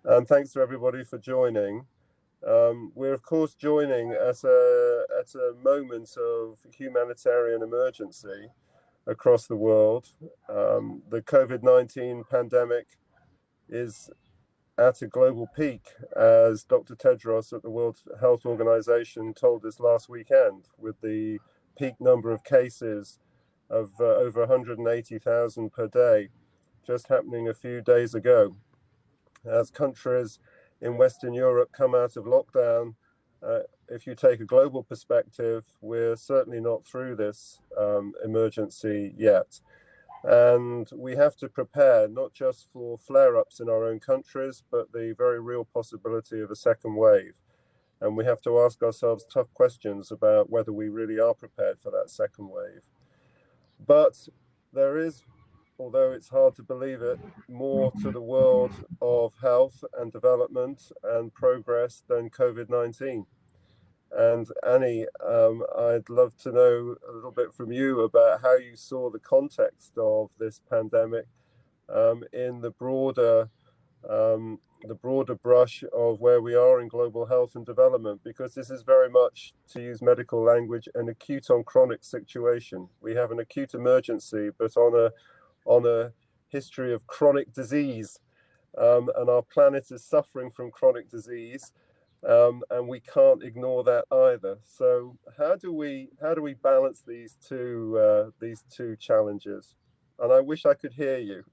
and thanks to everybody for joining. We're of course joining at a moment of humanitarian emergency across the world. The COVID-19 pandemic is at a global peak, as Dr. Tedros at the World Health Organization told us last weekend, with the peak number of cases of over 180,000 per day just happening a few days ago. As countries in Western Europe come out of lockdown, if you take a global perspective, we're certainly not through this emergency yet. And we have to prepare not just for flare-ups in our own countries, but the very real possibility of a second wave. And we have to ask ourselves tough questions about whether we really are prepared for that second wave. But there is, although it's hard to believe it, more to the world of health and development and progress than COVID-19. And Annie, I'd love to know a little bit from you about how you saw the context of this pandemic in the broader brush of where we are in global health and development, because this is very much, to use medical language, an acute on chronic situation. We have an acute emergency, but on a history of chronic disease, and our planet is suffering from chronic disease. And we can't ignore that either. So how do we balance these two challenges? And I wish I could hear you.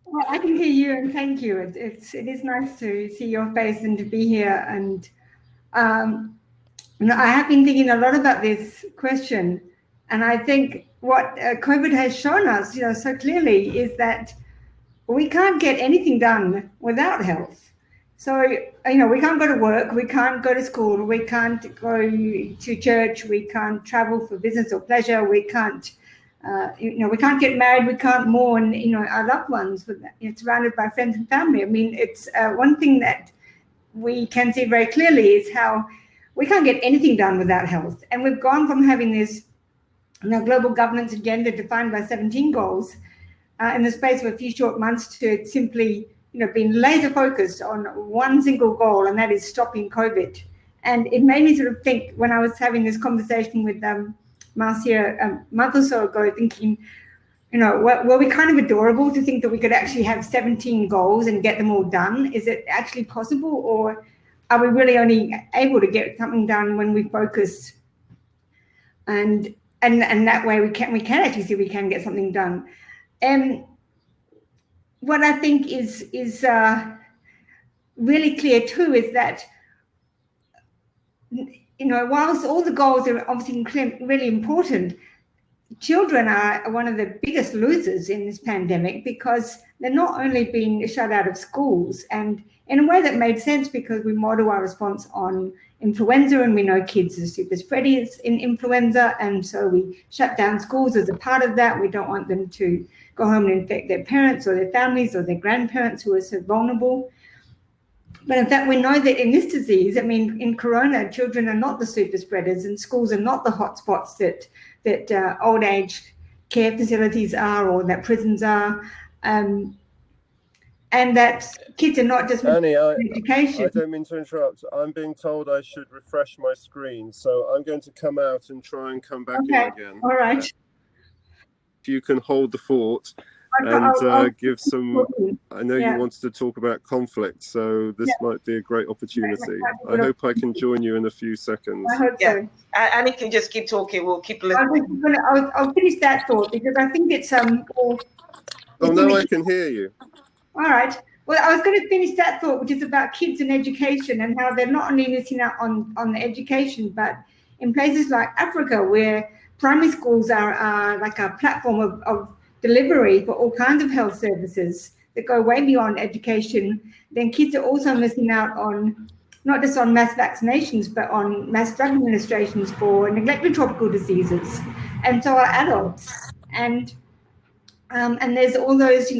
Well, I can hear you, and thank you. It is nice to see your face and to be here. And I have been thinking a lot about this question, and I think what COVID has shown us, so clearly, is that we can't get anything done without health. So, we can't go to work, we can't go to school, we can't go to church, we can't travel for business or pleasure, we can't, we can't get married, we can't mourn, our loved ones, surrounded by friends and family. I mean, it's one thing that we can see very clearly is how we can't get anything done without health. And we've gone from having this global governance agenda defined by 17 goals in the space of a few short months to simply being laser focused on one single goal, and that is stopping COVID. And it made me sort of think, when I was having this conversation with Marcia a month or so ago, thinking, were we kind of adorable to think that we could actually have 17 goals and get them all done? Is it actually possible, or are we really only able to get something done when we focus? And that way we can actually see we can get something done. What I think is really clear too is that, whilst all the goals are obviously really important, children are one of the biggest losers in this pandemic, because they're not only being shut out of schools, and in a way that made sense because we model our response on influenza, and we know kids are super spreaders in influenza, and so we shut down schools as a part of that. We don't want them to go home and infect their parents or their families or their grandparents who are so vulnerable. But in fact, we know that in this disease, in corona, children are not the super spreaders, and schools are not the hotspots that old age care facilities are, or that prisons are, and that kids are not just Annie, education. I don't mean to interrupt. I'm being told I should refresh my screen, so I'm going to come out and try and come back in again. All right. If you can hold the fort and give some. I know you wanted to talk about conflict, so this might be a great opportunity. I hope I can join you in a few seconds. I hope so. Annie can just keep talking. We'll keep listening. I'll finish that thought, because I think it's Oh no, I can hear you. All right. Well, I was going to finish that thought, which is about kids and education, and how they're not only missing out on the education, but in places like Africa, where primary schools are like a platform of delivery for all kinds of health services that go way beyond education, then kids are also missing out on, not just on mass vaccinations, but on mass drug administrations for neglected tropical diseases. And so are adults. And there's all those,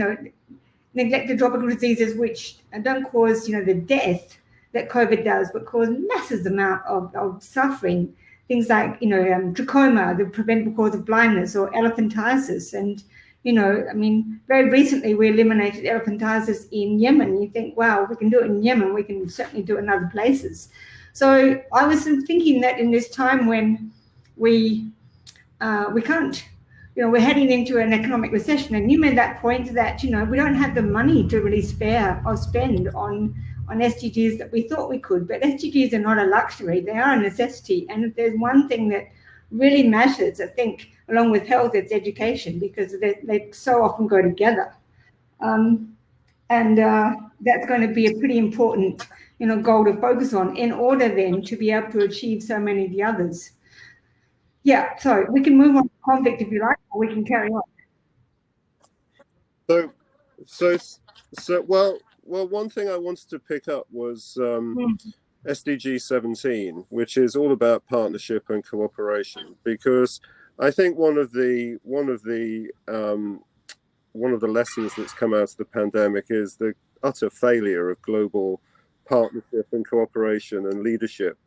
neglected tropical diseases which don't cause, the death that COVID does, but cause massive amount of suffering. Things like, trachoma, the preventable cause of blindness, or elephantiasis. And, I mean, very recently we eliminated elephantiasis in Yemen. You think, wow, we can do it in Yemen, we can certainly do it in other places. So I was thinking that in this time when we can't, we're heading into an economic recession, and you made that point that, we don't have the money to really spare or spend on SDGs that we thought we could. But SDGs are not a luxury, they are a necessity. And if there's one thing that really matters, I think, along with health, it's education, because they so often go together. And that's going to be a pretty important, goal to focus on in order then to be able to achieve so many of the others. Yeah, so we can move on to conflict if you like, or we can carry on. Well, one thing I wanted to pick up was SDG 17, which is all about partnership and cooperation, because I think one of the lessons that's come out of the pandemic is the utter failure of global partnership and cooperation and leadership.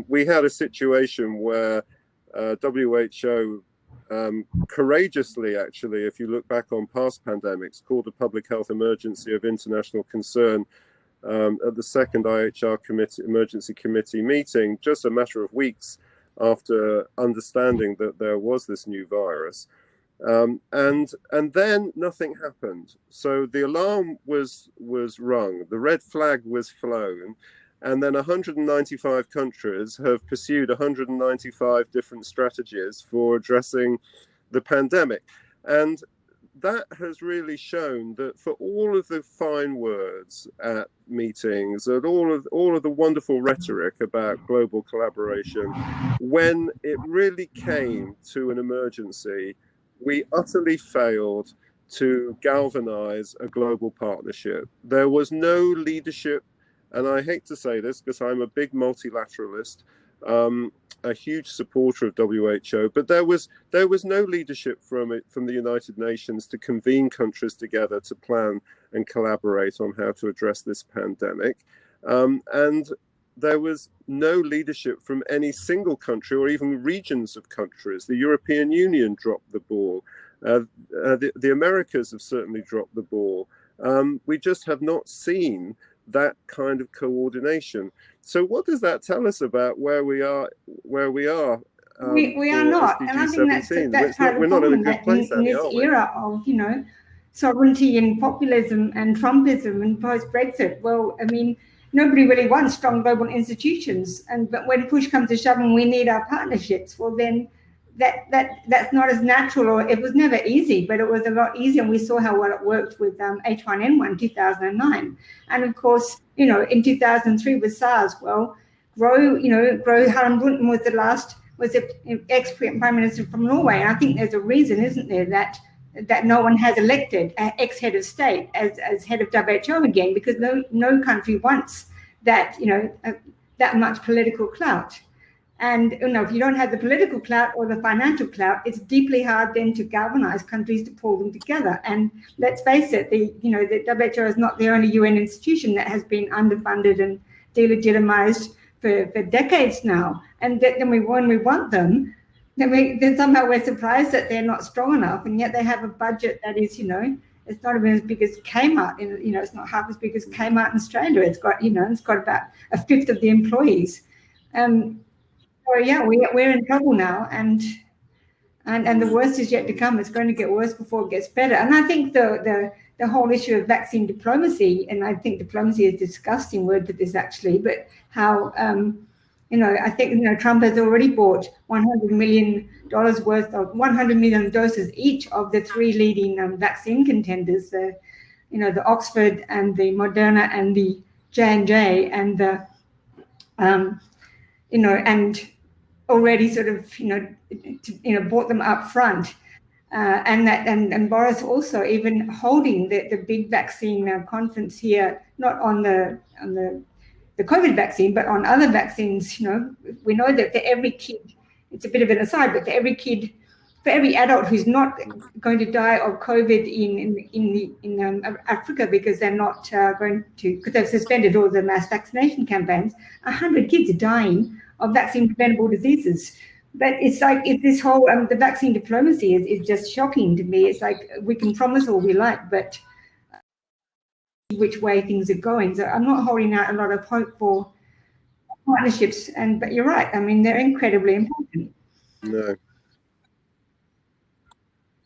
We had a situation where WHO courageously, actually, if you look back on past pandemics, called a public health emergency of international concern at the second IHR emergency committee meeting, just a matter of weeks after understanding that there was this new virus. And then nothing happened. So the alarm was rung, the red flag was flown, and then 195 countries have pursued 195 different strategies for addressing the pandemic. And that has really shown that for all of the fine words at meetings and all of the wonderful rhetoric about global collaboration, when it really came to an emergency, we utterly failed to galvanize a global partnership. There was no leadership, and I hate to say this because I'm a big multilateralist, a huge supporter of WHO, but there was no leadership from the United Nations to convene countries together to plan and collaborate on how to address this pandemic. And there was no leadership from any single country or even regions of countries. The European Union dropped the ball. The Americas have certainly dropped the ball. We just have not seen that kind of coordination. So what does that tell us about where we are? We are not, SDG and I think 17? that's part of the problem, that in this era of sovereignty and populism and Trumpism and post-Brexit, well, I mean, nobody really wants strong global institutions, but when push comes to shove and we need our partnerships, well then that's not as natural, or it was never easy, but it was a lot easier, and we saw how well it worked with H1N1 2009, and of course, in 2003 with SARS. Well, Gro Harlem Brundtland was the ex-Prime Minister from Norway, and I think there's a reason, isn't there, that no one has elected an ex-head of state as head of WHO again, because no country wants that that much political clout. And if you don't have the political clout or the financial clout, it's deeply hard then to galvanize countries to pull them together. And let's face it, the WHO is not the only UN institution that has been underfunded and delegitimized for decades now. And then when we want them, then somehow we're surprised that they're not strong enough, and yet they have a budget that is, it's not even as big as Kmart. It's not half as big as Kmart in Australia. It's got, it's got about a fifth of the employees. So yeah, we're in trouble now, and the worst is yet to come. It's going to get worse before it gets better. And I think the whole issue of vaccine diplomacy, and I think diplomacy is a disgusting word for this actually, but how I think Trump has already bought $100 million worth of 100 million doses each of the three leading vaccine contenders, the Oxford and the Moderna and the J&J, and the and already sort of bought them up front, and Boris also even holding the big vaccine conference here, not on the COVID vaccine, but on other vaccines. We know that for every kid, it's a bit of an aside, but for every adult who's not going to die of COVID in Africa because they're not because they've suspended all the mass vaccination campaigns, 100 kids are dying of vaccine-preventable diseases. But it's like this whole the vaccine diplomacy is just shocking to me. It's like we can promise all we like, but which way things are going. So I'm not holding out a lot of hope for partnerships. But you're right. I mean, they're incredibly important. No.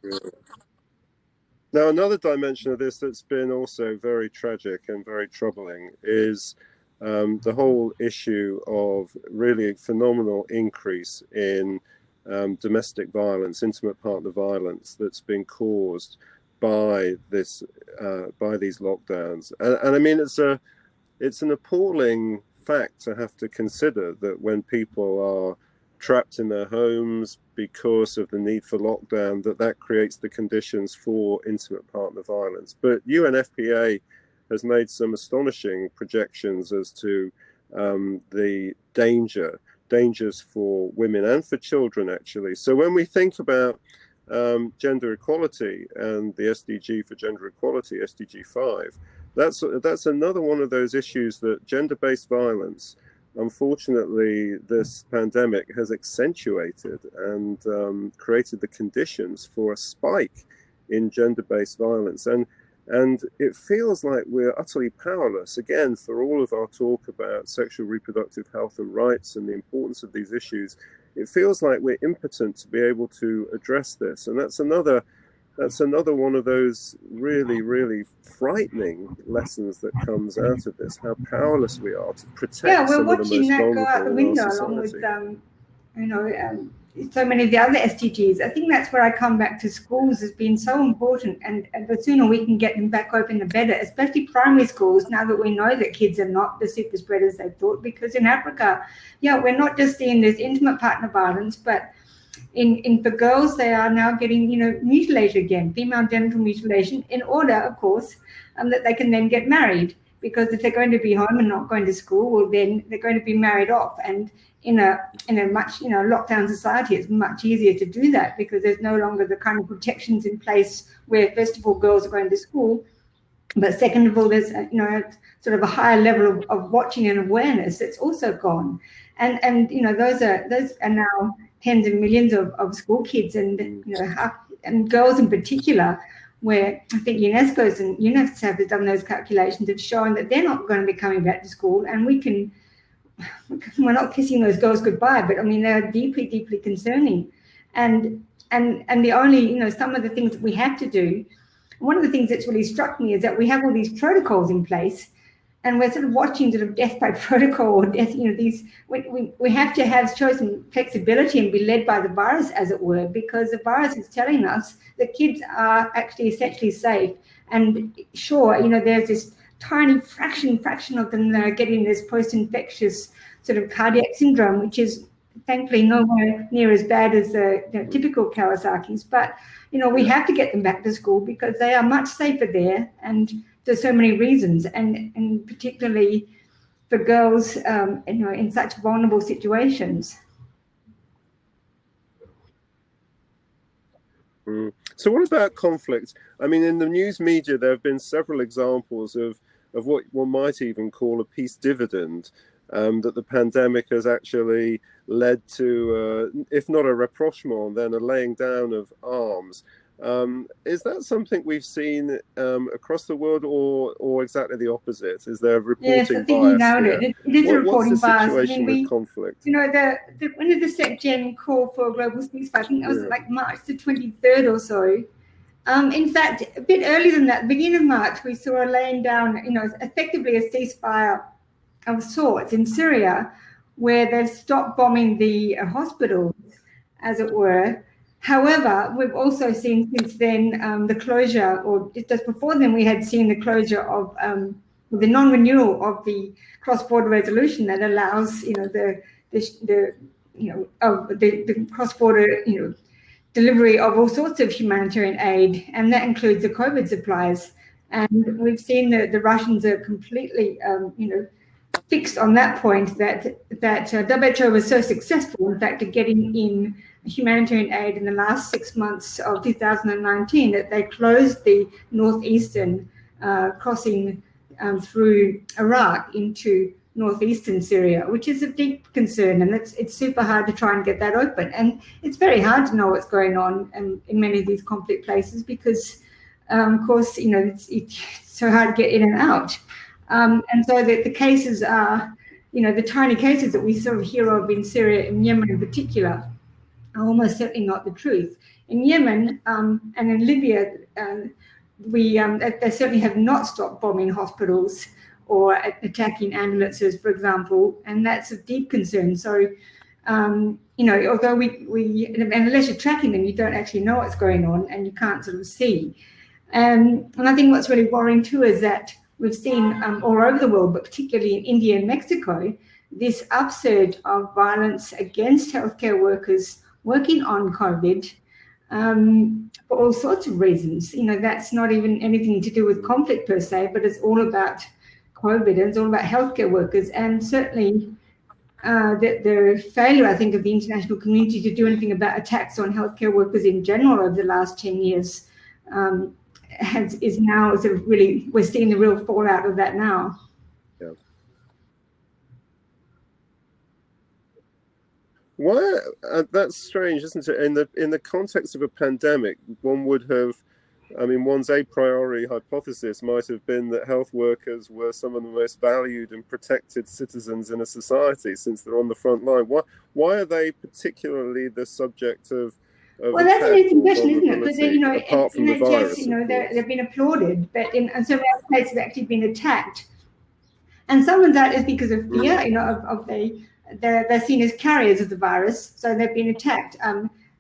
Yeah. Now, another dimension of this that's been also very tragic and very troubling is the whole issue of really a phenomenal increase in domestic violence, intimate partner violence that's been caused by this, by these lockdowns. And I mean, it's an appalling fact to have to consider that when people are trapped in their homes because of the need for lockdown, that creates the conditions for intimate partner violence. But UNFPA has made some astonishing projections as to the dangers for women and for children, actually. So when we think about gender equality and the SDG for gender equality, SDG 5, that's another one of those issues that gender-based violence, unfortunately, this pandemic has accentuated and created the conditions for a spike in gender-based violence. And it feels like we're utterly powerless, again, for all of our talk about sexual reproductive health and rights and the importance of these issues. It feels like we're impotent to be able to address this. And that's another one of those really, really frightening lessons that comes out of this, how powerless we are to protect some of the most vulnerable in our society. Yeah, we're watching that go out the window along with, so many of the other SDGs. I think that's where I come back to schools has been so important, and the sooner we can get them back open, the better, especially primary schools, now that we know that kids are not the super spreaders they thought. Because in Africa, we're not just seeing this intimate partner violence, but for girls, they are now getting, mutilated again, female genital mutilation, in order, of course, that they can then get married. Because if they're going to be home and not going to school, well, then they're going to be married off. And in a much, lockdown society, it's much easier to do that because there's no longer the kind of protections in place where, first of all, girls are going to school, but second of all, there's sort of a higher level of watching and awareness that's also gone. And those are now tens of millions of school kids and and girls in particular, where I think UNESCO's and UNICEF has done those calculations of showing that they're not going to be coming back to school, and we're not kissing those girls goodbye, but I mean they're deeply, deeply concerning. And the only some of the things that we have to do. One of the things that's really struck me is that we have all these protocols in place, and we're sort of watching sort of death by protocol or death. These we have to show some flexibility and be led by the virus, as it were, because the virus is telling us that kids are actually essentially safe. And sure, there's this tiny fraction of them that are getting this post-infectious sort of cardiac syndrome, which is thankfully nowhere near as bad as the typical Kawasaki's. But we have to get them back to school because they are much safer there, and there's so many reasons, and particularly for girls, in such vulnerable situations. So what about conflict? I mean, in the news media, there have been several examples of what one might even call a peace dividend, that the pandemic has actually led to, if not a rapprochement, then a laying down of arms. Is that something we've seen across the world, or exactly the opposite? Is there a reporting bias? Yes, I think you nailed it. It is a reporting bias. What's the situation with conflict? When did the SecGen call for a global ceasefire? I think that was like March the 23rd or so. In fact, a bit earlier than that, beginning of March, we saw a laying down, effectively a ceasefire of sorts in Syria, where they've stopped bombing the hospitals, as it were. However, we've also seen since then the closure, or just before then, we had seen the closure of the non-renewal of the cross-border resolution that allows, the cross-border, delivery of all sorts of humanitarian aid, and that includes the COVID supplies. And we've seen that the Russians are completely, fixed on that point, that WHO was so successful, in fact, at getting in humanitarian aid in the last 6 months of 2019, that they closed the northeastern crossing through Iraq into northeastern Syria, which is of deep concern, and it's super hard to try and get that open. And it's very hard to know what's going on in many of these conflict places because, of course, it's so hard to get in and out. And so the cases are, the tiny cases that we sort of hear of in Syria and Yemen in particular are almost certainly not the truth. In Yemen and in Libya, they certainly have not stopped bombing hospitals or attacking ambulances, for example, and that's of deep concern. So, although and unless you're tracking them, you don't actually know what's going on and you can't sort of see. And I think what's really worrying too is that we've seen all over the world, but particularly in India and Mexico, this upsurge of violence against healthcare workers working on COVID for all sorts of reasons. That's not even anything to do with conflict per se, but it's all about COVID and it's all about healthcare workers. And certainly the failure, I think, of the international community to do anything about attacks on healthcare workers in general over the last 10 years is now sort of really, we're seeing the real fallout of that now. Yeah. Why? That's strange, isn't it? In the context of a pandemic, one would have, one's a priori hypothesis might have been that health workers were some of the most valued and protected citizens in a society since they're on the front line. Why are they particularly the subject of well, that's an interesting question, isn't it? But apart from the virus, they've been applauded, but in some places they've actually been attacked, and some of that is because of fear. They're seen as carriers of the virus, so they've been attacked.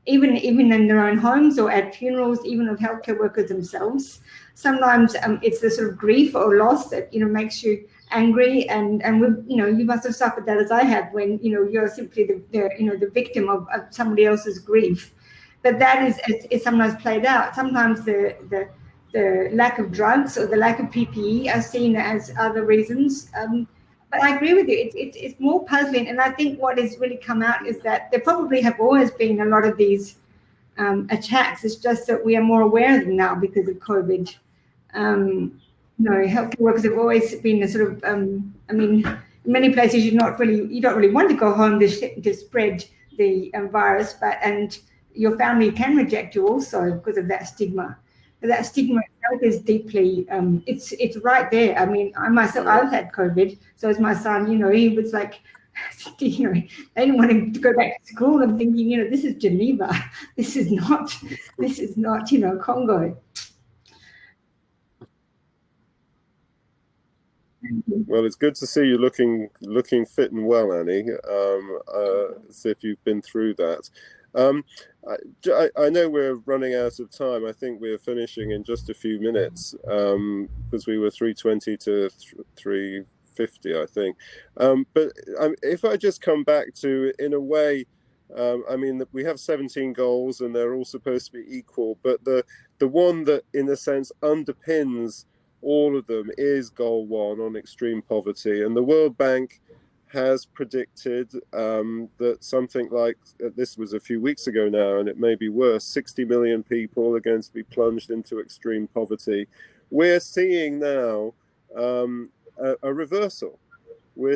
Even in their own homes or at funerals, even of healthcare workers themselves. Sometimes it's the sort of grief or loss that makes you angry, and you must have suffered that as I have when you're simply the victim of somebody else's grief. But that is sometimes played out. Sometimes the lack of drugs or the lack of PPE are seen as other reasons. But I agree with you. It's more puzzling, and I think what has really come out is that there probably have always been a lot of these attacks. It's just that we are more aware of them now because of COVID. Healthcare workers have always been a sort of. In many places you don't really want to go home to spread the virus, and your family can reject you also because of that stigma. But that stigma itself is deeply, it's right there. I myself, I've had COVID, so as my son, he was like, they didn't want him to go back to school. I'm thinking, this is Geneva. This is not, Congo. Well, it's good to see you looking fit and well, Annie. As if you've been through that. I know we're running out of time. I think we're finishing in just a few minutes because we were 3:20 to 3:50, I think. But if I just come back to, in a way, we have 17 goals and they're all supposed to be equal, but the one that, in a sense, underpins all of them is Goal 1 on extreme poverty. And the World Bank has predicted that something like, this was a few weeks ago now, and it may be worse, 60 million people are going to be plunged into extreme poverty. We're seeing now a reversal. We're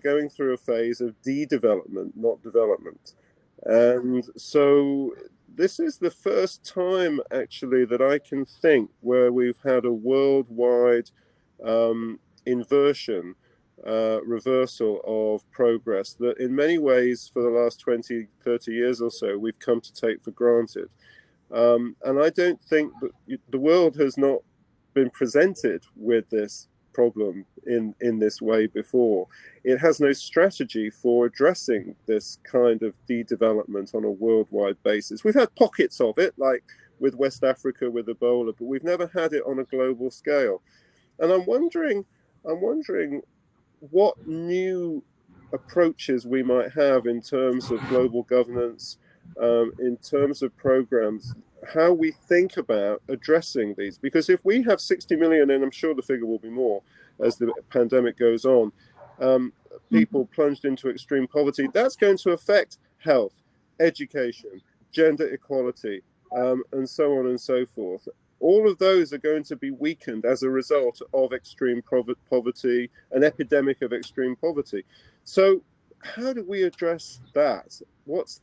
going through a phase of de-development, not development. And so this is the first time, actually, that I can think where we've had a worldwide inversion, reversal of progress that in many ways for the last 20, 30 years or so we've come to take for granted. And I don't think that the world has not been presented with this problem in this way before. It has no strategy for addressing this kind of de-development on a worldwide basis. We've had pockets of it, like with West Africa, with Ebola, but we've never had it on a global scale. And I'm wondering what new approaches we might have in terms of global governance, in terms of programs, how we think about addressing these. Because if we have 60 million, and I'm sure the figure will be more as the pandemic goes on, people plunged into extreme poverty, that's going to affect health, education, gender equality, and so on and so forth. all of those are going to be weakened as a result of extreme poverty, an epidemic of extreme poverty. So how do we address that? What's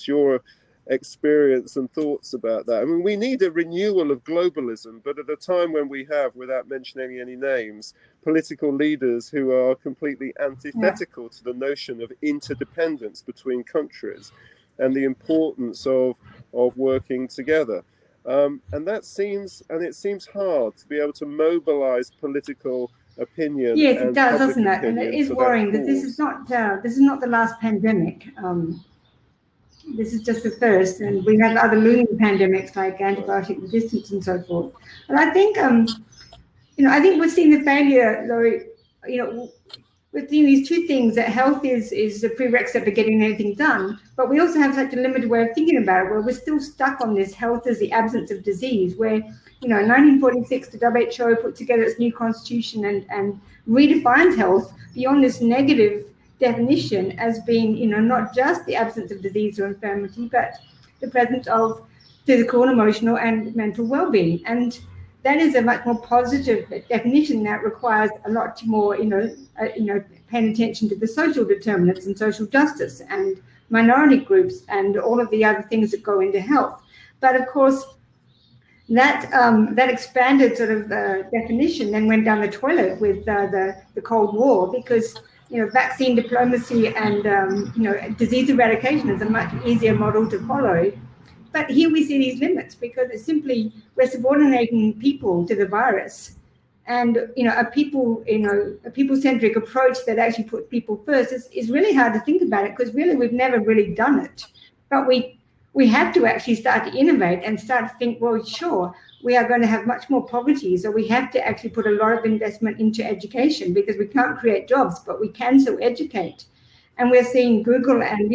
your experience and thoughts about that? I mean, we need a renewal of globalism, but at a time when we have, without mentioning any names, political leaders who are completely antithetical to the notion of interdependence between countries and the importance of working together. And it seems hard to be able to mobilize political opinion. Yes, it does, doesn't it? And it is worrying that this is not the last pandemic. This is just the first, and we have other looming pandemics like antibiotic resistance and so forth. And I think, I think we're seeing the failure, though. We're seeing these two things, that health is a prerequisite for getting anything done, but we also have such a limited way of thinking about it, where we're still stuck on this health as the absence of disease, where, in 1946, the WHO put together its new constitution and redefines health beyond this negative definition as being, not just the absence of disease or infirmity, but the presence of physical and emotional and mental well-being. And that is a much more positive definition that requires a lot more, paying attention to the social determinants and social justice and minority groups and all of the other things that go into health. But of course, that expanded sort of definition then went down the toilet with the Cold War, because vaccine diplomacy and disease eradication is a much easier model to follow. But here we see these limits, because it's simply we're subordinating people to the virus, and a people-centric approach that actually puts people first is really hard to think about it, because really we've never really done it. But we have to actually start to innovate and start to think, well, sure, we are going to have much more poverty, so we have to actually put a lot of investment into education, because we can't create jobs, but we can still educate. And we're seeing Google and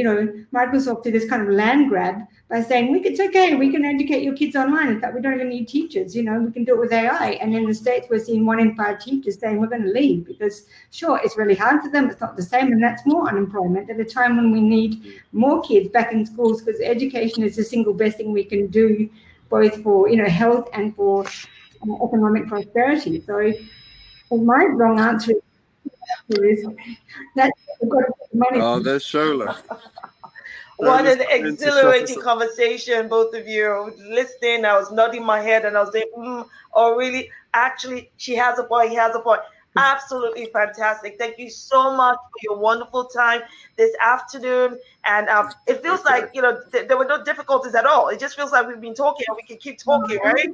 Microsoft do this kind of land grab by saying, it's okay, we can educate your kids online. In fact, we don't even need teachers, we can do it with AI. And in the States, we're seeing 1 in 5 teachers saying we're going to leave, because sure, it's really hard for them, it's not the same, and that's more unemployment at a time when we need more kids back in schools, because education is the single best thing we can do, both for health and for economic prosperity. So my long answer is that we've got to put money. Oh, there's Shola. What an exhilarating conversation, both of you. I was listening, I was nodding my head, and I was saying, oh, really? Actually, she has a point, he has a point. Absolutely fantastic. Thank you so much for your wonderful time this afternoon. And it feels like, there were no difficulties at all. It just feels like we've been talking and we can keep talking, right?